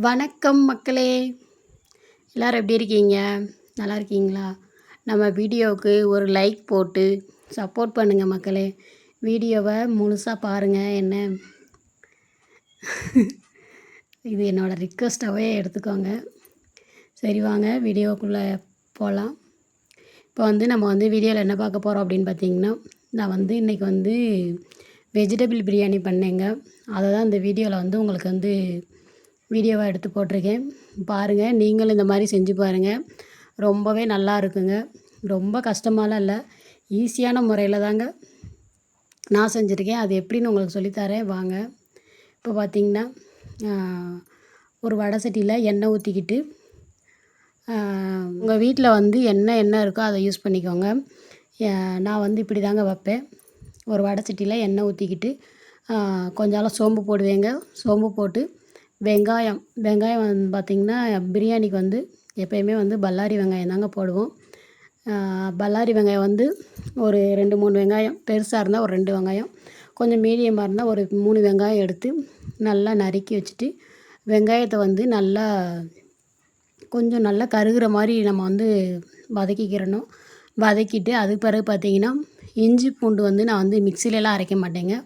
வணக்கம் மக்களே! எல்லோரும் எப்படி இருக்கீங்க? நல்லா இருக்கீங்களா? நம்ம வீடியோவுக்கு ஒரு லைக் போட்டு சப்போர்ட் பண்ணுங்கள் மக்களே! வீடியோவை முழுசாக பாருங்கள். இது என்னோடய ரிக்வெஸ்ட்டாகவே எடுத்துக்கோங்க. சரி வாங்க வீடியோக்குள்ளே போகலாம். இப்போ நம்ம வீடியோவில் என்ன பார்க்க போகிறோம் அப்படின்னு பார்த்தீங்கன்னா, நான் இன்றைக்கி வெஜிடபிள் பிரியாணி பண்ணேங்க. அதை தான் இந்த வீடியோவில் உங்களுக்கு வீடியோவாக எடுத்து போட்டிருக்கேன். பாருங்கள், நீங்களும் இந்த மாதிரி செஞ்சு பாருங்கள். ரொம்பவே நல்லா இருக்குங்க. ரொம்ப கஷ்டமாலாம் இல்லை, ஈஸியான முறையில் தாங்க நான் செஞ்சுருக்கேன். அது எப்படின்னு உங்களுக்கு சொல்லித்தரேன் வாங்க. இப்போ பார்த்திங்கன்னா, ஒரு வடை சட்டியில் எண்ணெய் ஊற்றிக்கிட்டு, உங்கள் வீட்டில் என்ன இருக்கோ அதை யூஸ் பண்ணிக்கோங்க. நான் இப்படி தாங்க வைப்பேன். ஒரு வடை சட்டியில் எண்ணெய் ஊற்றிக்கிட்டு கொஞ்சம் சோம்பு போடுவேங்க. சோம்பு போட்டு வெங்காயம் பார்த்திங்கன்னா, பிரியாணிக்கு எப்போயுமே பல்லாரி வெங்காயம் தாங்க போடுவோம். பல்லாரி வெங்காயம் ஒரு 2-3 வெங்காயம், பெருசாக இருந்தால் ஒரு 2 வெங்காயம், கொஞ்சம் மீடியமாக இருந்தால் ஒரு 3 வெங்காயம் எடுத்து நல்லா நறுக்கி வச்சுட்டு, வெங்காயத்தை நல்லா கொஞ்சம் நல்லா கருகிற மாதிரி நம்ம வதக்கிக்கிறணும். வதக்கிட்டு அதுக்கு பிறகு பார்த்திங்கன்னா, இஞ்சி பூண்டு நான் மிக்சிலெலாம் அரைக்க மாட்டேங்க.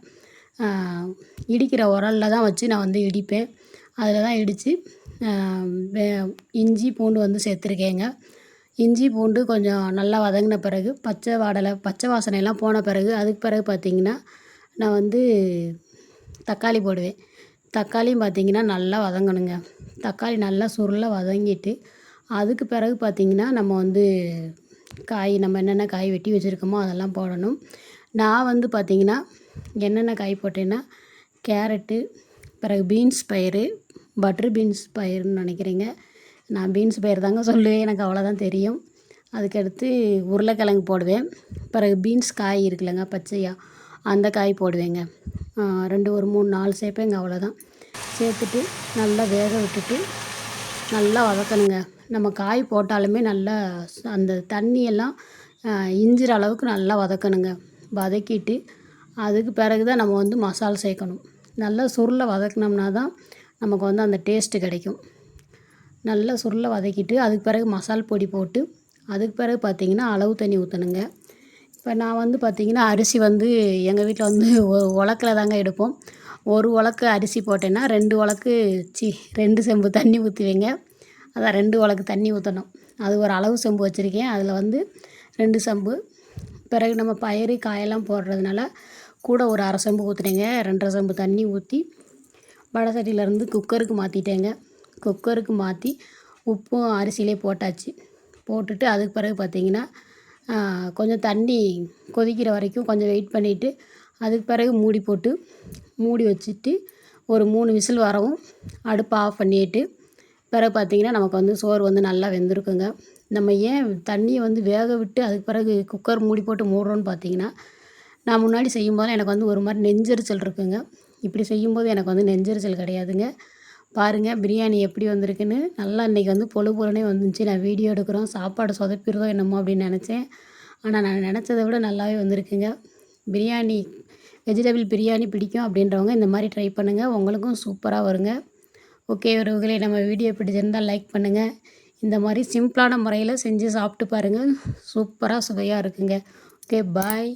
இடிக்கிற உரலில் தான் வச்சு நான் இடிப்பேன். அதில் தான் இடித்து இஞ்சி பூண்டு சேர்த்துருக்கேங்க. இஞ்சி பூண்டு கொஞ்சம் நல்லா வதங்கின பிறகு பச்சை வாசனையெல்லாம் போன பிறகு அதுக்கு பிறகு பார்த்திங்கன்னா, நான் தக்காளி போடுவேன். தக்காளியும் பார்த்திங்கன்னா நல்லா வதங்கணுங்க. தக்காளி நல்லா சுருள வதங்கிட்டு அதுக்கு பிறகு பார்த்திங்கன்னா, நம்ம என்னென்ன காய் வெட்டி வச்சுருக்கோமோ அதெல்லாம் போடணும். நான் பார்த்திங்கன்னா என்னென்ன காய் போட்டேன்னா, கேரட்டு, பிறகு பீன்ஸ் பயிறு, பட்டர் பீன்ஸ் பயிறுன்னு நினைக்கிறேங்க. நான் பீன்ஸ் பயிறு தாங்க சொல்லுவேன், எனக்கு அவ்வளோதான் தெரியும். அதுக்கடுத்து உருளைக்கிழங்கு போடுவேன். பிறகு பீன்ஸ் காய் இருக்குல்லங்க பச்சையாக, அந்த காய் போடுவேங்க. 2 ஒரு 3 4 சேர்ப்பேங்க, அவ்வளோதான். சேர்த்துட்டு நல்லா வேக விட்டுட்டு நல்லா வதக்கணுங்க. நம்ம காய் போட்டாலுமே நல்லா அந்த தண்ணியெல்லாம் இஞ்சிற அளவுக்கு நல்லா வதக்கணுங்க. வதக்கிட்டு அதுக்கு பிறகு தான் நம்ம மசாலா சேர்க்கணும். நல்லா சுருள வதக்கினோம்னா தான் நமக்கு அந்த டேஸ்ட்டு கிடைக்கும். நல்லா சுருள வதக்கிட்டு அதுக்கு பிறகு மசால் பொடி போட்டு அதுக்கு பிறகு பார்த்திங்கன்னா அளவு தண்ணி ஊற்றணுங்க. இப்போ நான் பார்த்திங்கன்னா அரிசி எங்கள் வீட்டில் உலக்கில் தாங்க எடுப்போம். ஒரு உலக்கு அரிசி போட்டேன்னா 2 செம்பு தண்ணி ஊற்றுவேங்க. அதான் 2 உலக்கு தண்ணி ஊற்றணும். அது ஒரு அளவு செம்பு வச்சுருக்கேன். அதில் 2 செம்பு. பிறகு நம்ம பயிறு காயெல்லாம் போடுறதுனால கூட ஒரு அரை செம்பு ஊற்றுனேங்க. 2.5 செம்பு தண்ணி ஊற்றி வடை சட்டியிலேருந்து குக்கருக்கு மாற்றிட்டேங்க. குக்கருக்கு மாற்றி உப்பும் அரிசியிலே போட்டாச்சு. போட்டுட்டு அதுக்கு பிறகு பார்த்திங்கன்னா, கொஞ்சம் தண்ணி கொதிக்கிற வரைக்கும் கொஞ்சம் வெயிட் பண்ணிவிட்டு அதுக்கு பிறகு மூடி வச்சுட்டு ஒரு 3 விசில் வரவும் அடுப்பை ஆஃப் பண்ணிவிட்டு பிறகு பார்த்திங்கன்னா, நமக்கு சோறு நல்லா வெந்திருக்குங்க. நம்ம ஏன் தண்ணியை வேக விட்டு அதுக்கு பிறகு குக்கர் மூடி போட்டு மூடுறோன்னு பார்த்திங்கன்னா, நான் முன்னாடி செய்யும்போது எனக்கு ஒரு மாதிரி நெஞ்செரிச்சல் இருக்குங்க. இப்படி செய்யும்போது எனக்கு நெஞ்செரிச்சல் கிடையாதுங்க. பாருங்கள் பிரியாணி எப்படி வந்திருக்குன்னு. நல்லா இன்றைக்கி பொழு பொழுனே வந்துச்சு. நான் வீடியோ எடுக்கிறோம், சாப்பாடு சொதப்பிடுதோ என்னமோ அப்படின்னு நினச்சேன். ஆனால் நான் நினச்சதை விட நல்லாவே வந்திருக்குங்க. வெஜிடபிள் பிரியாணி பிடிக்கும் அப்படின்றவங்க இந்த மாதிரி ட்ரை பண்ணுங்கள், உங்களுக்கும் சூப்பராக வருங்க. ஓகே உறவுகளே, நம்ம வீடியோ பிடிச்சிருந்தால் லைக் பண்ணுங்கள். இந்த மாதிரி சிம்பிளான முறையில் செஞ்சு சாப்பிட்டு பாருங்கள், சூப்பராக சுவையாக இருக்குங்க. Okay bye.